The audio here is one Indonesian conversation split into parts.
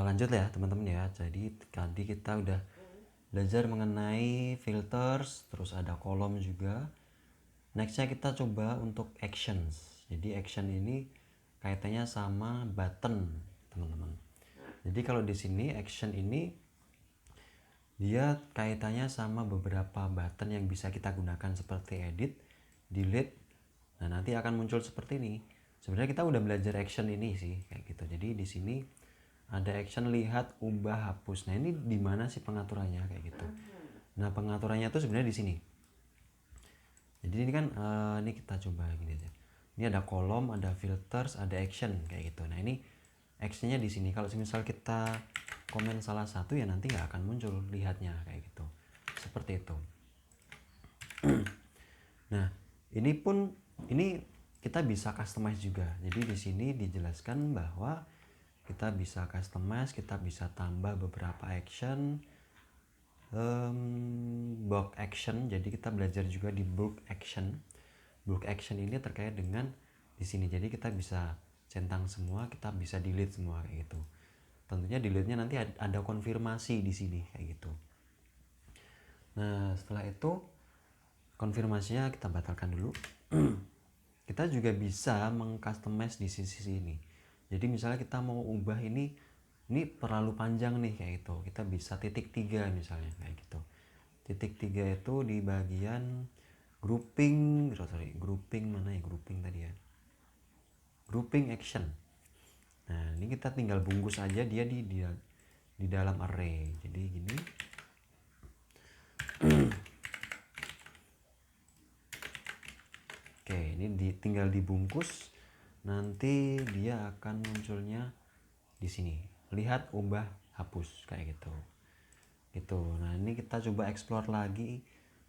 Lanjut ya teman-teman ya. Jadi tadi kita udah belajar mengenai filters, terus ada kolom juga. Nextnya kita coba untuk actions. Jadi action ini kaitannya sama button teman-teman. Jadi kalau di sini action ini dia kaitannya sama beberapa button yang bisa kita gunakan seperti edit, delete. Nah, nanti akan muncul seperti ini. Sebenarnya kita udah belajar action ini sih kayak gitu. Jadi di sini ada action lihat, ubah, hapus. Nah, ini di mana sih pengaturannya kayak gitu. Nah, pengaturannya itu sebenarnya di sini. Jadi ini kan ini kita coba gini aja. Ini ada kolom, ada filters, ada action kayak gitu. Nah, ini actionnya di sini. Kalau misal kita komen salah satu ya nanti nggak akan muncul lihatnya kayak gitu. Seperti itu. Nah, ini kita bisa customize juga. Jadi di sini dijelaskan bahwa kita bisa customize, kita bisa tambah beberapa action, bulk action. Jadi kita belajar juga di bulk action. Bulk action ini terkait dengan di sini. Jadi kita bisa centang semua, kita bisa delete semua kayak gitu. Tentunya delete-nya nanti ada konfirmasi di sini kayak gitu. Nah, setelah itu konfirmasinya kita batalkan dulu. Kita juga bisa mengcustomize di sisi sini. Jadi misalnya kita mau ubah ini terlalu panjang nih kayak gitu. Kita bisa titik 3 misalnya kayak gitu. Titik 3 itu di bagian grouping, grouping mana ya, grouping tadi ya. Grouping action. Nah, ini kita tinggal bungkus aja dia di dalam array. Jadi gini. Oke, ini tinggal dibungkus. Nanti dia akan munculnya di sini. Lihat, ubah, hapus kayak gitu. Gitu. Nah, ini kita coba explore lagi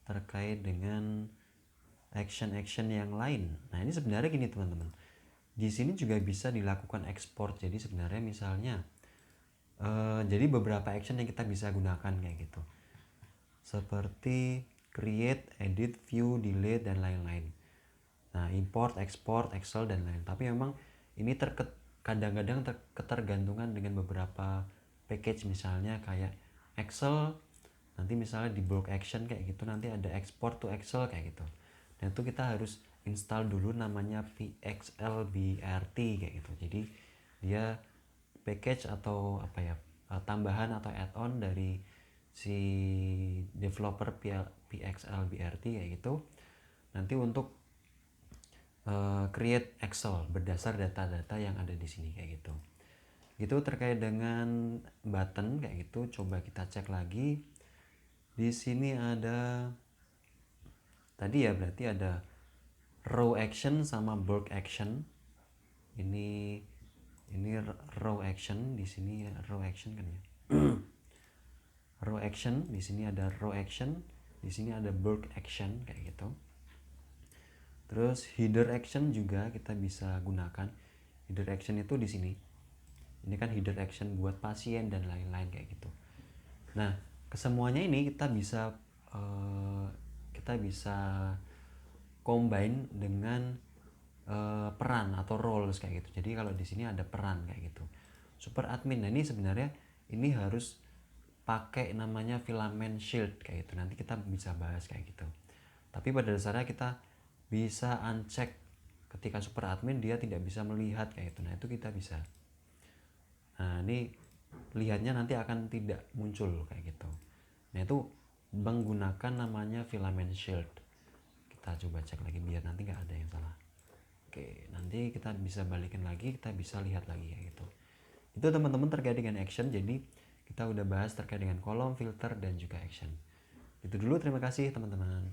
terkait dengan action-action yang lain. Nah, ini sebenarnya gini teman-teman. Di sini juga bisa dilakukan export. Jadi sebenarnya misalnya jadi beberapa action yang kita bisa gunakan kayak gitu. Seperti create, edit, view, delete dan lain-lain. Nah, import, export, Excel dan lain. Tapi memang ini kadang-kadang ketergantungan dengan beberapa package, misalnya kayak Excel. Nanti misalnya di bulk action kayak gitu nanti ada export to Excel kayak gitu. Dan itu kita harus install dulu namanya PXLBRT kayak gitu. Jadi dia package atau apa ya, tambahan atau add-on dari si developer PXLBRT kayak gitu. Nanti untuk create Excel berdasar data-data yang ada di sini kayak gitu. Itu terkait dengan button kayak gitu. Coba kita cek lagi. Di sini ada tadi ya, berarti ada row action sama bulk action. Ini row action, di sini row action kan ya. Row action, di sini ada row action, di sini ada bulk action kayak gitu. Terus header action juga kita bisa gunakan. Header action itu di sini. Ini kan header action buat pasien dan lain-lain kayak gitu. Nah, kesemuanya ini kita bisa combine dengan peran atau roles kayak gitu. Jadi kalau di sini ada peran kayak gitu. Super admin. Nah, ini sebenarnya ini harus pakai namanya filament shield kayak gitu. Nanti kita bisa bahas kayak gitu. Tapi pada dasarnya kita bisa uncheck ketika super admin dia tidak bisa melihat kayak gitu. Nah, itu kita bisa. Nah, ini lihatnya nanti akan tidak muncul kayak gitu. Nah, itu menggunakan namanya filament shield. Kita coba cek lagi biar nanti nggak ada yang salah. Oke, nanti kita bisa balikin lagi, kita bisa lihat lagi kayak gitu. Itu teman-teman terkait dengan action. Jadi kita udah bahas terkait dengan kolom, filter dan juga action. Itu dulu, terima kasih teman-teman.